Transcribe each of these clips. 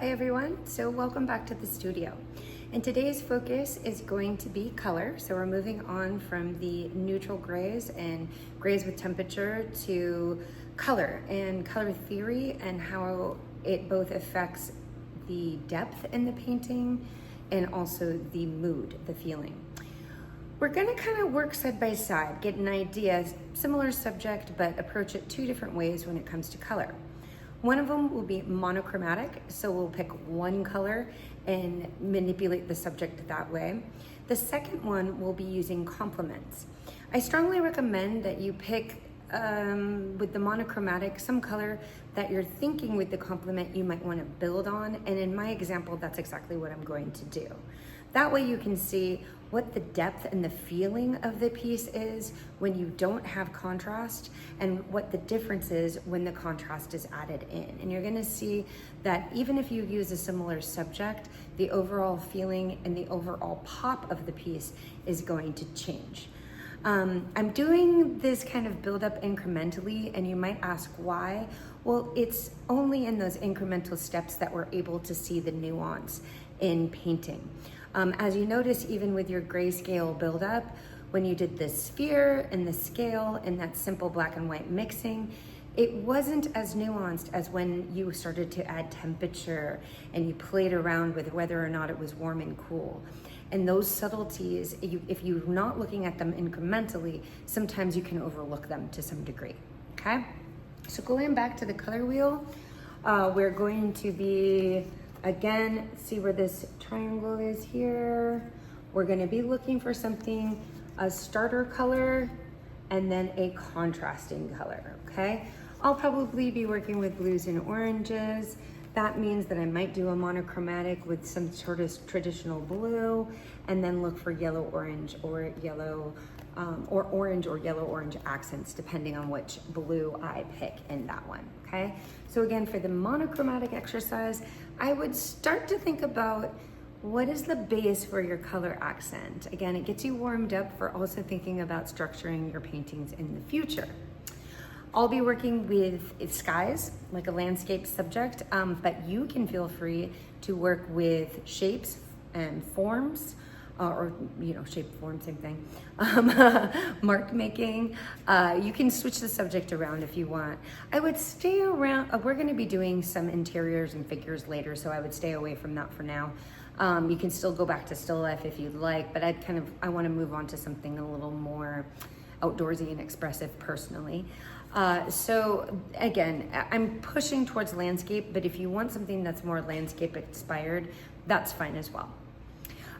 Hi everyone, so welcome back to the studio. And today's focus is going to be color. So we're moving on from the neutral grays and grays with temperature to color and color theory and how it both affects the depth in the painting and also the mood, the feeling. We're gonna kind of work side by side, get an idea, similar subject, but approach it two different ways when it comes to color. One of them will be monochromatic, so we'll pick one color and manipulate the subject that way. The second one will be using complements. I strongly recommend that you pick, with the monochromatic, some color that you're thinking with the complement you might want to build on, and in my example, that's exactly what I'm going to do. That way you can see what the depth and the feeling of the piece is when you don't have contrast and what the difference is when the contrast is added in. And you're gonna see that even if you use a similar subject, the overall feeling and the overall pop of the piece is going to change. I'm doing this kind of build up incrementally, and you might ask why. Well, it's only in those incremental steps that we're able to see the nuance in painting. As you notice, even with your grayscale buildup, when you did the sphere and the scale and that simple black and white mixing, it wasn't as nuanced as when you started to add temperature and you played around with whether or not it was warm and cool. And those subtleties, if you're not looking at them incrementally, sometimes you can overlook them to some degree, okay? So going back to the color wheel, we're going to be, again, see where this triangle is here. We're gonna be looking for something, a starter color, and then a contrasting color, okay? I'll probably be working with blues and oranges. That means that I might do a monochromatic with some sort of traditional blue, and then look for yellow, orange, or yellow, or orange or yellow orange accents, depending on which blue I pick in that one, okay? So again, for the monochromatic exercise, I would start to think about what is the base for your color accent. Again, it gets you warmed up for also thinking about structuring your paintings in the future. I'll be working with skies, like a landscape subject, but you can feel free to work with shapes and forms, or shape, form, same thing. Mark making. You can switch the subject around if you want. I would stay around, we're gonna be doing some interiors and figures later, so I would stay away from that for now. You can still go back to still life if you'd like, but I wanna move on to something a little more outdoorsy and expressive personally. So again, I'm pushing towards landscape, but if you want something that's more landscape inspired, that's fine as well.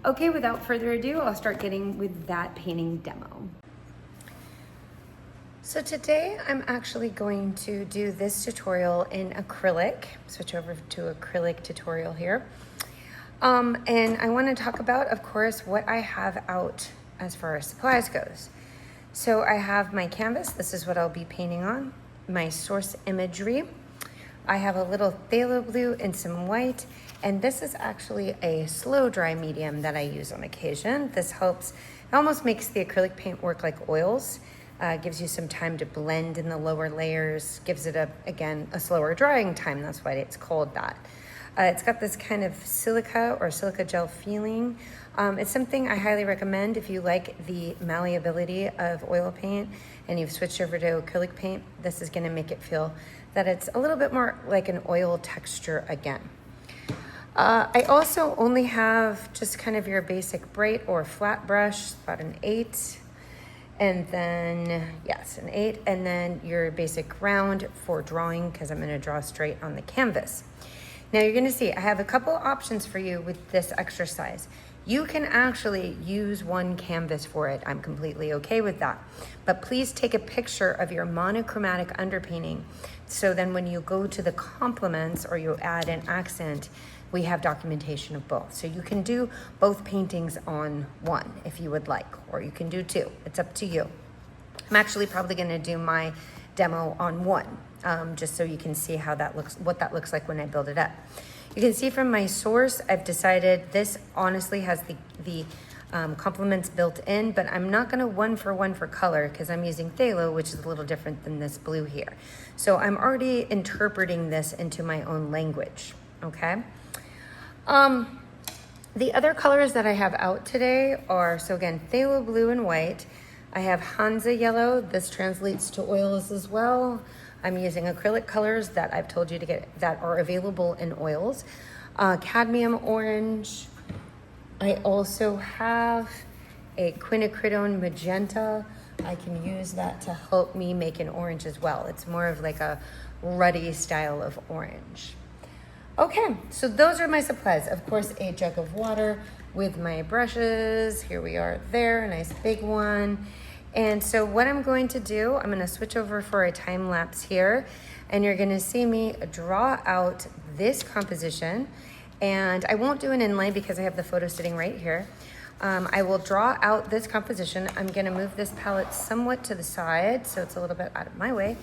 Okay, without further ado, I'll start getting with that painting demo. So today I'm actually going to do this tutorial in acrylic. Switch over to acrylic tutorial here. And I want to talk about, of course, what I have out as far as supplies goes. So I have my canvas, this is what I'll be painting on, my source imagery. I have a little phthalo blue and some white, and this is actually a slow dry medium that I use on occasion. This helps, it almost makes the acrylic paint work like oils, gives you some time to blend in the lower layers, gives it, again, a slower drying time, that's why it's called that. It's got this kind of silica or silica gel feeling. It's something I highly recommend if you like the malleability of oil paint and you've switched over to acrylic paint. This is gonna make it feel that it's a little bit more like an oil texture again. I also only have just kind of your basic bright or flat brush, about an 8. And then, yes, an 8. And then your basic round for drawing, because I'm gonna draw straight on the canvas. Now you're gonna see, I have a couple options for you with this exercise. You can actually use one canvas for it. I'm completely okay with that. But please take a picture of your monochromatic underpainting. So then when you go to the complements or you add an accent, we have documentation of both. So you can do both paintings on one if you would like, or you can do 2. It's up to you. I'm actually probably gonna do my demo on 1, just so you can see how that looks, what that looks like when I build it up. You can see from my source, I've decided this honestly has the complements built in, but I'm not gonna one for color because I'm using phthalo, which is a little different than this blue here. So I'm already interpreting this into my own language. okay? The other colors that I have out today are, so again, phthalo blue and white. I have Hansa yellow. This translates to oils as well. I'm using acrylic colors that I've told you to get that are available in oils. Cadmium orange. I also have a quinacridone magenta. I can use that to help me make an orange as well. It's more of like a ruddy style of orange. Okay, so those are my supplies. Of course, a jug of water with my brushes. Here we are there, a nice big one. And so what I'm going to do, I'm gonna switch over for a time lapse here, and you're gonna see me draw out this composition. And I won't do an inlay because I have the photo sitting right here. I will draw out this composition. I'm gonna move this palette somewhat to the side so it's a little bit out of my way.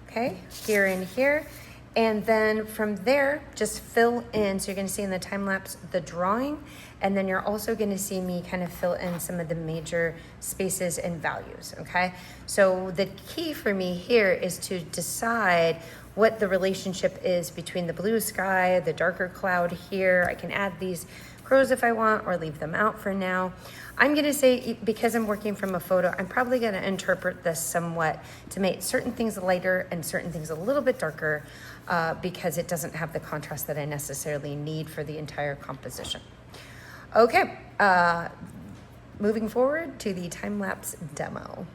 Okay, here and here. And then from there, just fill in. So you're gonna see in the time lapse the drawing, and then you're also gonna see me kind of fill in some of the major spaces and values, okay? So the key for me here is to decide what the relationship is between the blue sky, the darker cloud here. I can add these crows if I want or leave them out for now. I'm gonna say, because I'm working from a photo, I'm probably gonna interpret this somewhat to make certain things lighter and certain things a little bit darker because it doesn't have the contrast that I necessarily need for the entire composition. Okay, moving forward to the time-lapse demo.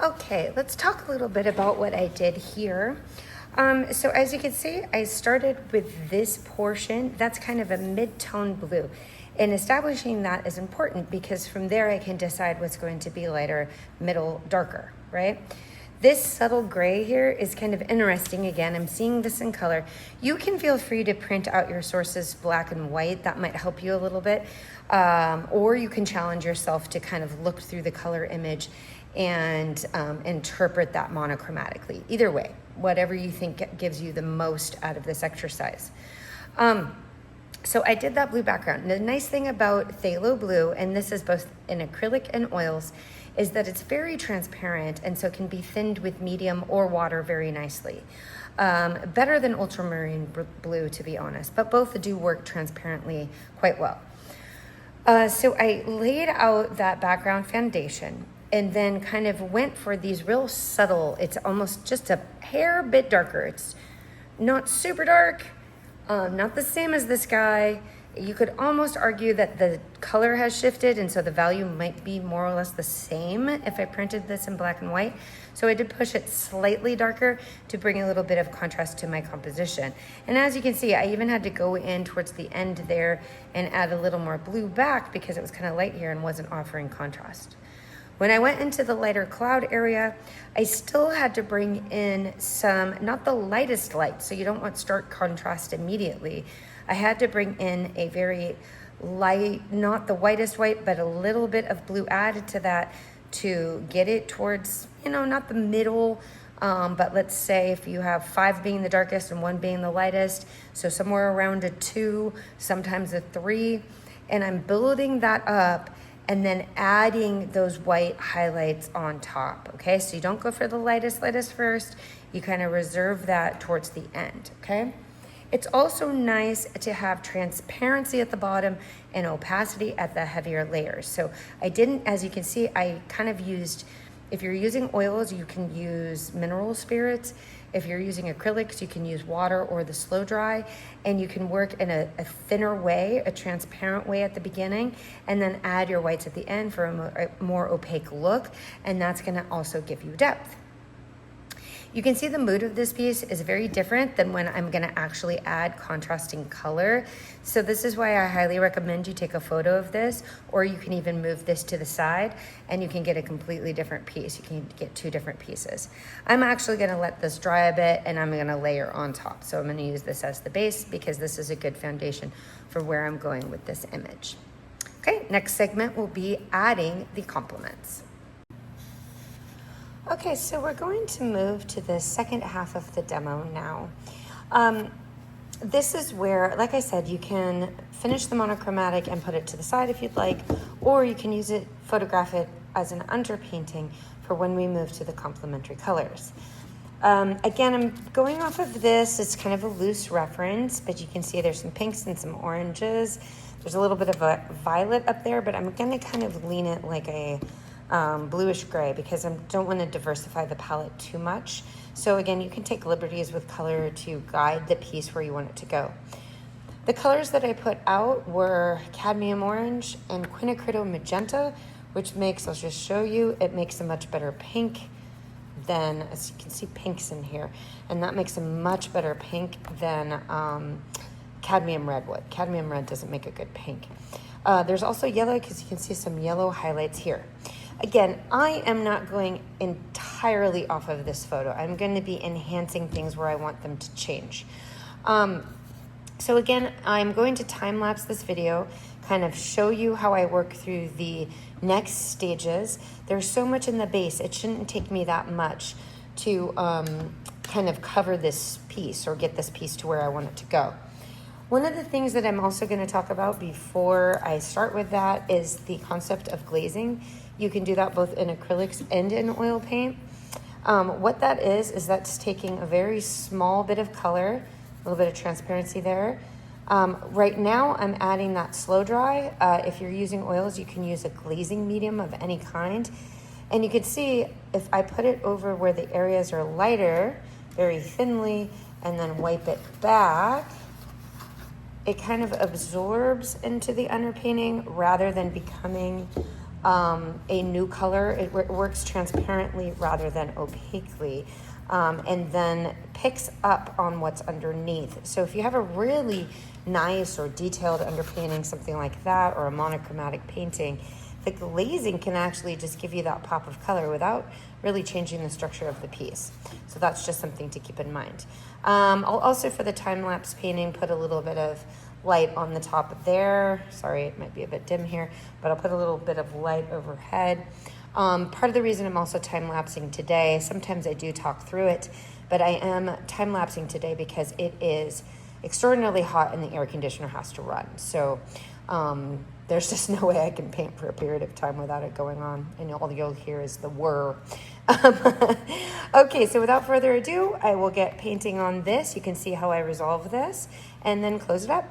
Okay, let's talk a little bit about what I did here. So as you can see, I started with this portion. That's kind of a mid-tone blue. And establishing that is important because from there I can decide what's going to be lighter, middle, darker, right? This subtle gray here is kind of interesting. Again, I'm seeing this in color. You can feel free to print out your sources black and white. That might help you a little bit. Or you can challenge yourself to kind of look through the color image and interpret that monochromatically. Either way, whatever you think gives you the most out of this exercise. So I did that blue background. The nice thing about phthalo blue, and this is both in acrylic and oils, is that it's very transparent and so can be thinned with medium or water very nicely. Better than ultramarine blue, to be honest, but both do work transparently quite well. So I laid out that background foundation and then kind of went for these real subtle, it's almost just a hair bit darker. It's not super dark, not the same as this guy. You could almost argue that the color has shifted and so the value might be more or less the same if I printed this in black and white. So I did push it slightly darker to bring a little bit of contrast to my composition. And as you can see, I even had to go in towards the end there and add a little more blue back because it was kind of light here and wasn't offering contrast. When I went into the lighter cloud area, I still had to bring in some, not the lightest light, so you don't want stark contrast immediately. I had to bring in a very light, not the whitest white, but a little bit of blue added to that to get it towards, not the middle, but let's say if you have 5 being the darkest and 1 being the lightest, so somewhere around a 2, sometimes a 3, and I'm building that up and then adding those white highlights on top, okay? So you don't go for the lightest first, you kind of reserve that towards the end, okay? It's also nice to have transparency at the bottom and opacity at the heavier layers. So I didn't, as you can see, I kind of used, if you're using oils, you can use mineral spirits. If you're using acrylics, you can use water or the slow dry, and you can work in a thinner way, a transparent way at the beginning, and then add your whites at the end for a more opaque look, and that's gonna also give you depth. You can see the mood of this piece is very different than when I'm gonna actually add contrasting color. So this is why I highly recommend you take a photo of this, or you can even move this to the side and you can get a completely different piece. You can get 2 different pieces. I'm actually gonna let this dry a bit and I'm gonna layer on top. So I'm gonna use this as the base because this is a good foundation for where I'm going with this image. Okay, next segment will be adding the complements. Okay, so we're going to move to the second half of the demo now. This is where, like I said, you can finish the monochromatic and put it to the side if you'd like, or you can use it, photograph it as an underpainting for when we move to the complementary colors. Again, I'm going off of this. It's kind of a loose reference, but you can see there's some pinks and some oranges. There's a little bit of a violet up there, but I'm gonna kind of lean it like a bluish gray because I don't want to diversify the palette too much. So again, you can take liberties with color to guide the piece where you want it to go. The colors that I put out were cadmium orange and quinacridone magenta, which makes, I'll just show you, it makes a much better pink than, as you can see, pinks in here, and that makes a much better pink than cadmium red would. Cadmium red doesn't make a good pink. There's also yellow because you can see some yellow highlights here. Again, I am not going entirely off of this photo. I'm going to be enhancing things where I want them to change. So again, I'm going to time-lapse this video, kind of show you how I work through the next stages. There's so much in the base, it shouldn't take me that much to kind of cover this piece or get this piece to where I want it to go. One of the things that I'm also going to talk about before I start with that is the concept of glazing. You can do that both in acrylics and in oil paint. What that is that's taking a very small bit of color, a little bit of transparency there. Right now I'm adding that slow dry. If you're using oils, you can use a glazing medium of any kind. And you can see if I put it over where the areas are lighter, very thinly, and then wipe it back, it kind of absorbs into the underpainting rather than becoming a new color, it works transparently rather than opaquely, and then picks up on what's underneath. So if you have a really nice or detailed underpainting, something like that, or a monochromatic painting, the glazing can actually just give you that pop of color without really changing the structure of the piece. So that's just something to keep in mind. I'll also, for the time-lapse painting, put a little bit of light on the top there. Sorry, it might be a bit dim here, but I'll put a little bit of light overhead. Part of the reason I'm also time-lapsing today, sometimes I do talk through it, but I am time-lapsing today because it is extraordinarily hot and the air conditioner has to run. So there's just no way I can paint for a period of time without it going on, and all you'll hear is the whir. Okay, so without further ado, I will get painting on this. You can see how I resolve this, and then close it up.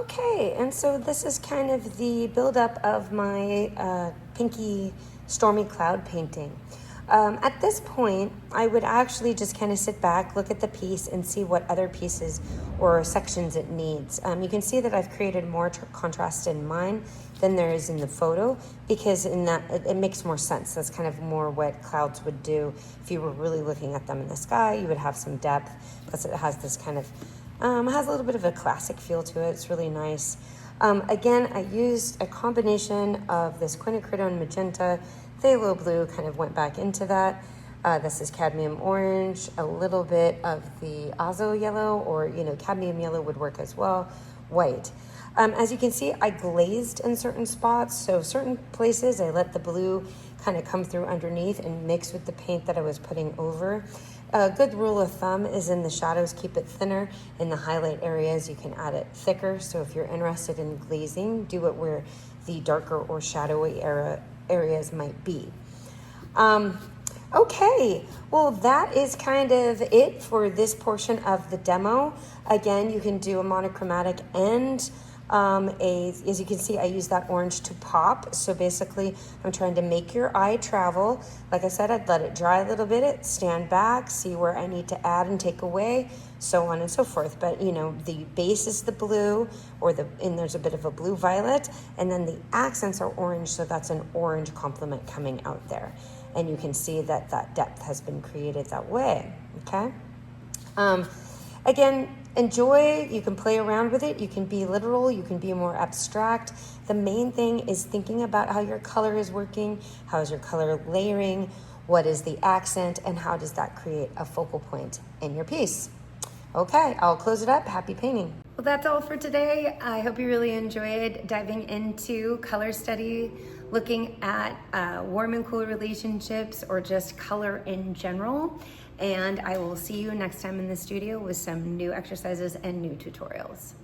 Okay, and so this is kind of the buildup of my pinky stormy cloud painting. At this point, I would actually just kind of sit back, look at the piece, and see what other pieces or sections it needs. You can see that I've created more contrast in mine than there is in the photo, because in that it makes more sense. That's kind of more what clouds would do. If you were really looking at them in the sky, you would have some depth, plus it has this kind of it has a little bit of a classic feel to it. It's really nice. Again, I used a combination of this quinacridone magenta, phthalo blue, kind of went back into that. This is cadmium orange, a little bit of the azo yellow, or cadmium yellow would work as well, white. As you can see, I glazed in certain spots, so certain places I let the blue kind of come through underneath and mix with the paint that I was putting over. A good rule of thumb is in the shadows, keep it thinner. In the highlight areas, you can add it thicker. So if you're interested in glazing, do it where the darker or shadowy areas might be. Okay, well, that is kind of it for this portion of the demo. Again, you can do a monochromatic and as you can see, I use that orange to pop. So basically, I'm trying to make your eye travel. Like I said, I'd let it dry a little bit, stand back, see where I need to add and take away, so on and so forth. But the base is the blue, and there's a bit of a blue violet, and then the accents are orange, so that's an orange complement coming out there. And you can see that that depth has been created that way, okay? Again, enjoy. You can play around with it. You can be literal. You can be more abstract. The main thing is thinking about how your color is working, how is your color layering, what is the accent, and how does that create a focal point in your piece. Okay, I'll close it up. Happy painting. Well, that's all for today. I hope you really enjoyed diving into color study, looking at warm and cool relationships, or just color in general. And I will see you next time in the studio with some new exercises and new tutorials.